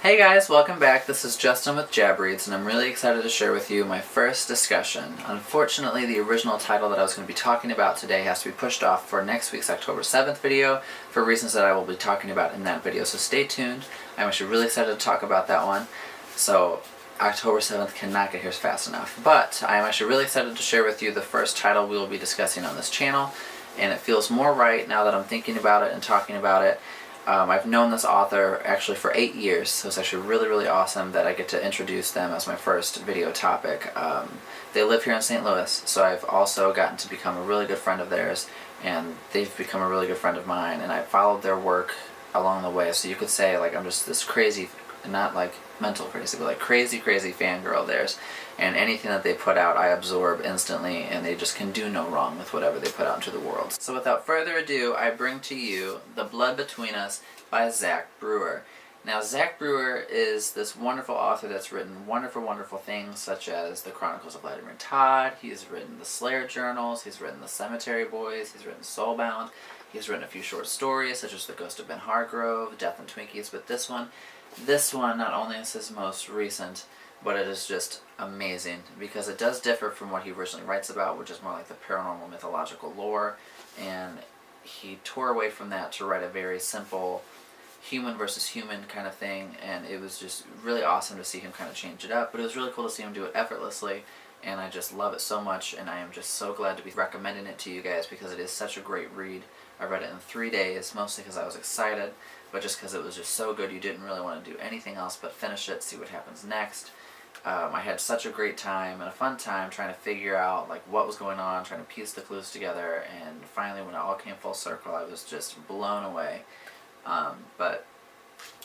Hey guys, welcome back. This is Justin with Jabreads, and I'm really excited to share with you my first discussion. Unfortunately, the original title that I was going to be talking about today has to be pushed off for next week's October 7th video for reasons that I will be talking about in that video, so stay tuned. I'm actually really excited to talk about that one. So October 7th cannot get here fast enough. But I am actually really excited to share with you the first title we will be discussing on this channel, and it feels more right now that I'm thinking about it and talking about it. I've known this author actually for 8 years, so it's actually really awesome that I get to introduce them as my first video topic. They live here in St. Louis, so I've also gotten to become a really good friend of theirs, and they've become a really good friend of mine, and I followed their work along the way. So you could say like I'm just this crazy, not like mental crazy, but like crazy fangirl of theirs, and anything that they put out I absorb instantly, and they just can do no wrong with whatever they put out into the world. So without further ado, I bring to you The Blood Between Us by Zac Brewer. Now Zac Brewer is this wonderful author that's written wonderful things such as The Chronicles of Vladimir Todd. He's written the Slayer Journals, he's written The Cemetery Boys, he's written Soulbound, he's written a few short stories such as The Ghost of Ben Hargrove, Death and Twinkies, but this one not only is his most recent, but it is just amazing because it does differ from what he originally writes about, which is more like the paranormal mythological lore, and he tore away from that to write a very simple human versus human kind of thing, and it was just really awesome to see him kind of change it up, but it was really cool to see him do it effortlessly, and I just love it so much, and I am just so glad to be recommending it to you guys because it is such a great read. I read it in 3 days, mostly because I was excited, but just because it was just so good you didn't really want to do anything else but finish it, see what happens next. I had such a great time and a fun time trying to figure out like what was going on, trying to piece the clues together, and finally when it all came full circle I was just blown away. But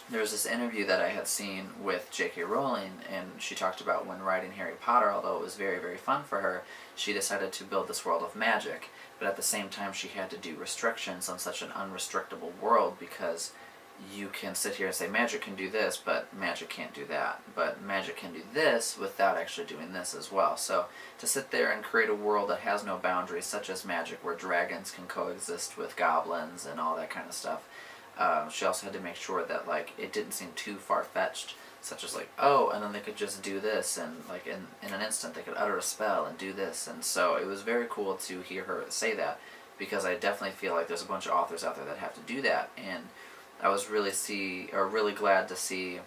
there was this interview that I had seen with J.K. Rowling, and she talked about when writing Harry Potter, although it was very fun for her, she decided to build this world of magic, but at the same time she had to do restrictions on such an unrestrictable world because you can sit here and say magic can do this, but magic can't do that. But magic can do this without actually doing this as well. So to sit there and create a world that has no boundaries, such as magic, where dragons can coexist with goblins and all that kind of stuff, she also had to make sure that like it didn't seem too far-fetched, such as like, oh, and then they could just do this, and like in an instant they could utter a spell and do this. And so it was very cool to hear her say that, because I definitely feel like there's a bunch of authors out there that have to do that, and I was really glad to see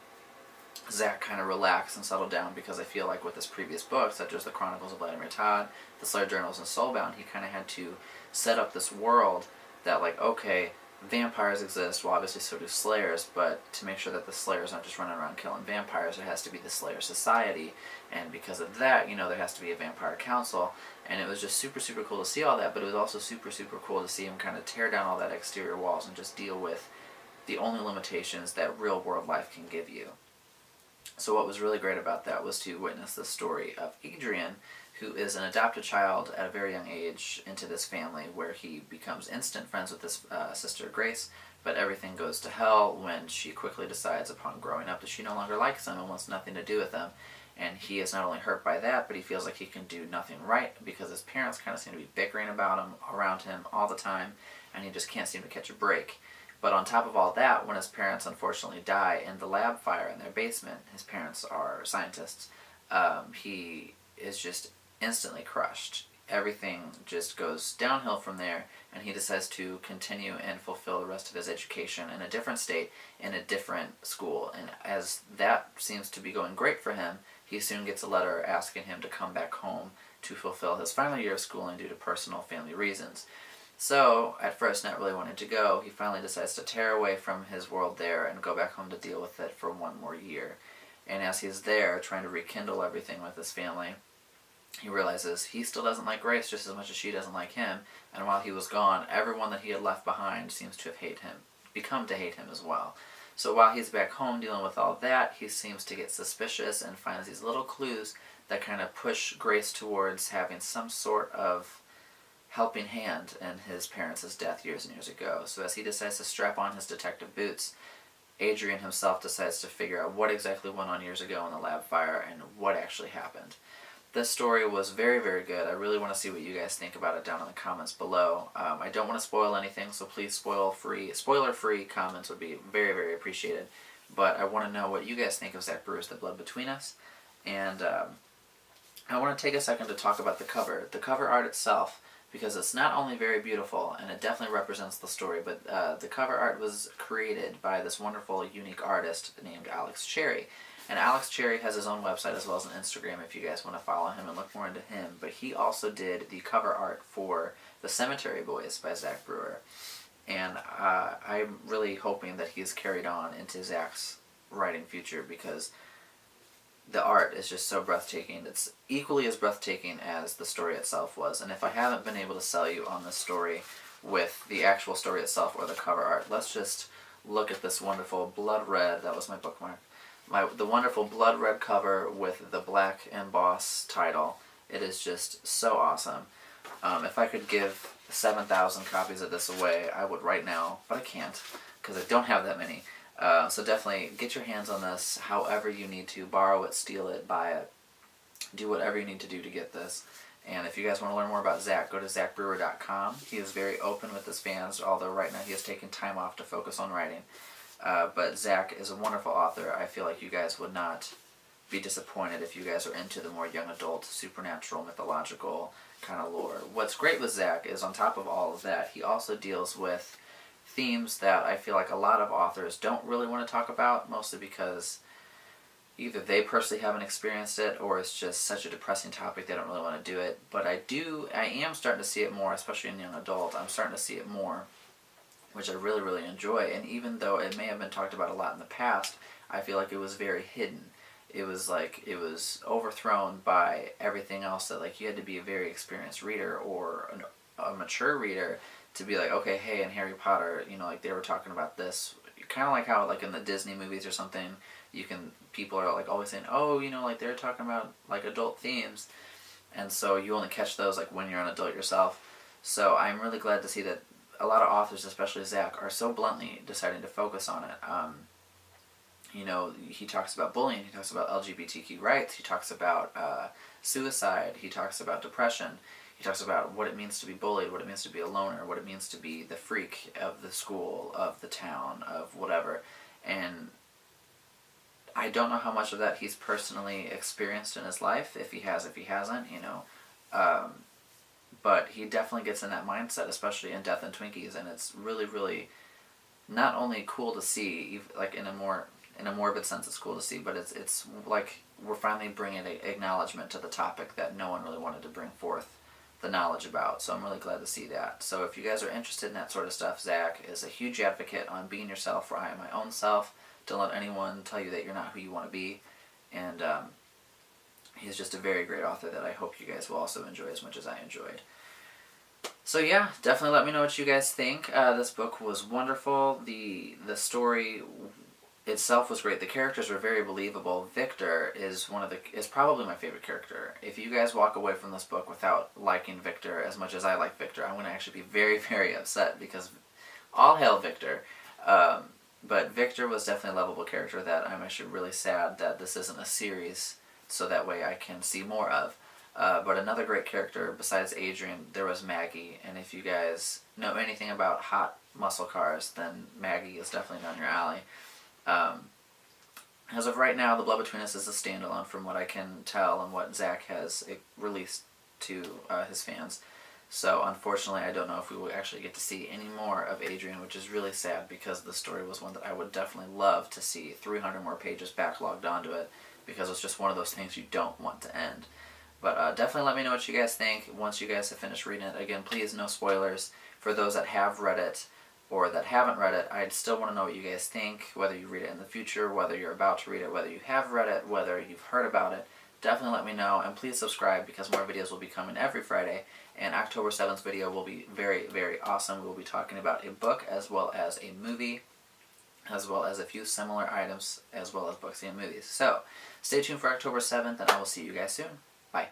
Zac kind of relax and settle down, because I feel like with his previous books, such as The Chronicles of Vladimir Todd, The Slayer Journals, and Soulbound, he kind of had to set up this world that like, okay, vampires exist, well obviously so do slayers, but to make sure that the slayers aren't just running around killing vampires, there has to be the Slayer Society, and because of that, you know, there has to be a vampire council, and it was just super cool to see all that, but it was also super cool to see him kind of tear down all that exterior walls and just deal with the only limitations that real world life can give you. So what was really great about that was to witness the story of Adrian, who is an adopted child at a very young age into this family where he becomes instant friends with his sister Grace, but everything goes to hell when she quickly decides upon growing up that she no longer likes him and wants nothing to do with him. And he is not only hurt by that, but he feels like he can do nothing right because his parents kind of seem to be bickering about him, around him all the time, and he just can't seem to catch a break. But on top of all that, when his parents unfortunately die in the lab fire in their basement, his parents are scientists, he is just instantly crushed. Everything just goes downhill from there, and he decides to continue and fulfill the rest of his education in a different state, in a different school. And as that seems to be going great for him, he soon gets a letter asking him to come back home to fulfill his final year of schooling due to personal family reasons. So, at first not really wanting to go, he finally decides to tear away from his world there and go back home to deal with it for one more year. And as he's there, trying to rekindle everything with his family, he realizes he still doesn't like Grace just as much as she doesn't like him, and while he was gone, everyone that he had left behind seems to have become to hate him as well. So while he's back home dealing with all that, he seems to get suspicious and finds these little clues that kind of push Grace towards having some sort of helping hand in his parents' death years and years ago. So as he decides to strap on his detective boots, Adrian himself decides to figure out what exactly went on years ago in the lab fire and what actually happened. This story was very, very good. I really want to see what you guys think about it down in the comments below. I don't want to spoil anything, so please spoiler-free comments would be very, very appreciated. But I want to know what you guys think of Zac Brewer's The Blood Between Us. And I want to take a second to talk about the cover. The cover art itself, because it's not only very beautiful, and it definitely represents the story, but the cover art was created by this wonderful, unique artist named Alex Cherry. And Alex Cherry has his own website as well as an Instagram if you guys want to follow him and look more into him. But he also did the cover art for The Cemetery Boys by Zac Brewer. And I'm really hoping that he's carried on into Zac's writing future, because the art is just so breathtaking. It's equally as breathtaking as the story itself was. And if I haven't been able to sell you on this story with the actual story itself or the cover art, let's just look at this wonderful blood red, that was my bookmark, the wonderful blood red cover with the black emboss title. It is just so awesome. If I could give 7,000 copies of this away, I would right now, but I can't because I don't have that many. So definitely get your hands on this however you need to. Borrow it, steal it, buy it. Do whatever you need to do to get this. And if you guys want to learn more about Zac, go to zacbrewer.com. He is very open with his fans, although right now he has taken time off to focus on writing. But Zac is a wonderful author. I feel like you guys would not be disappointed if you guys are into the more young adult, supernatural, mythological kind of lore. What's great with Zac is, on top of all of that, he also deals with themes that I feel like a lot of authors don't really want to talk about, mostly because either they personally haven't experienced it, or it's just such a depressing topic they don't really want to do it. But I am starting to see it more, especially in young adult. I'm starting to see it more, which I really, really enjoy. And even though it may have been talked about a lot in the past, I feel like it was very hidden. It was overthrown by everything else, that like you had to be a very experienced reader or a mature reader to be like, okay, hey, in Harry Potter, like they were talking about this. Kind of like how like in the Disney movies or something, people are like always saying, oh, like they're talking about like adult themes. And so you only catch those like when you're an adult yourself. So I'm really glad to see that a lot of authors, especially Zac, are so bluntly deciding to focus on it. He talks about bullying, he talks about LGBTQ rights, he talks about suicide, he talks about depression, he talks about what it means to be bullied, what it means to be a loner, what it means to be the freak of the school, of the town, of whatever. And I don't know how much of that he's personally experienced in his life, if he has, if he hasn't, but he definitely gets in that mindset, especially in Death and Twinkies, and it's really, really not only cool to see, like in a morbid sense, it's cool to see, but it's like we're finally bringing an acknowledgement to the topic that no one really wanted to bring forth the knowledge about. So I'm really glad to see that. So if you guys are interested in that sort of stuff, Zac is a huge advocate on being yourself, for I am my own self. Don't let anyone tell you that you're not who you want to be. And he's just a very great author that I hope you guys will also enjoy as much as I enjoyed. So yeah, definitely let me know what you guys think. This book was wonderful. The story itself was great. The characters were very believable. Victor is probably my favorite character. If you guys walk away from this book without liking Victor as much as I like Victor, I'm going to actually be very, very upset, because all hail Victor. But Victor was definitely a lovable character that I'm actually really sad that this isn't a series, so that way I can see more of. But another great character besides Adrian, there was Maggie. And if you guys know anything about hot muscle cars, then Maggie is definitely down your alley. As of right now, The Blood Between Us is a standalone from what I can tell and what Zac has released to his fans. So unfortunately, I don't know if we will actually get to see any more of Adrian, which is really sad, because the story was one that I would definitely love to see 300 more pages backlogged onto it, because it's just one of those things you don't want to end. But definitely let me know what you guys think once you guys have finished reading it. Again, please, no spoilers. For those that have read it or that haven't read it, I'd still want to know what you guys think, whether you read it in the future, whether you're about to read it, whether you have read it, whether you've heard about it. Definitely let me know, and please subscribe, because more videos will be coming every Friday, and October 7th video will be very, very awesome. We'll be talking about a book as well as a movie, as well as a few similar items, as well as books and movies. So, stay tuned for October 7th, and I will see you guys soon. Bye.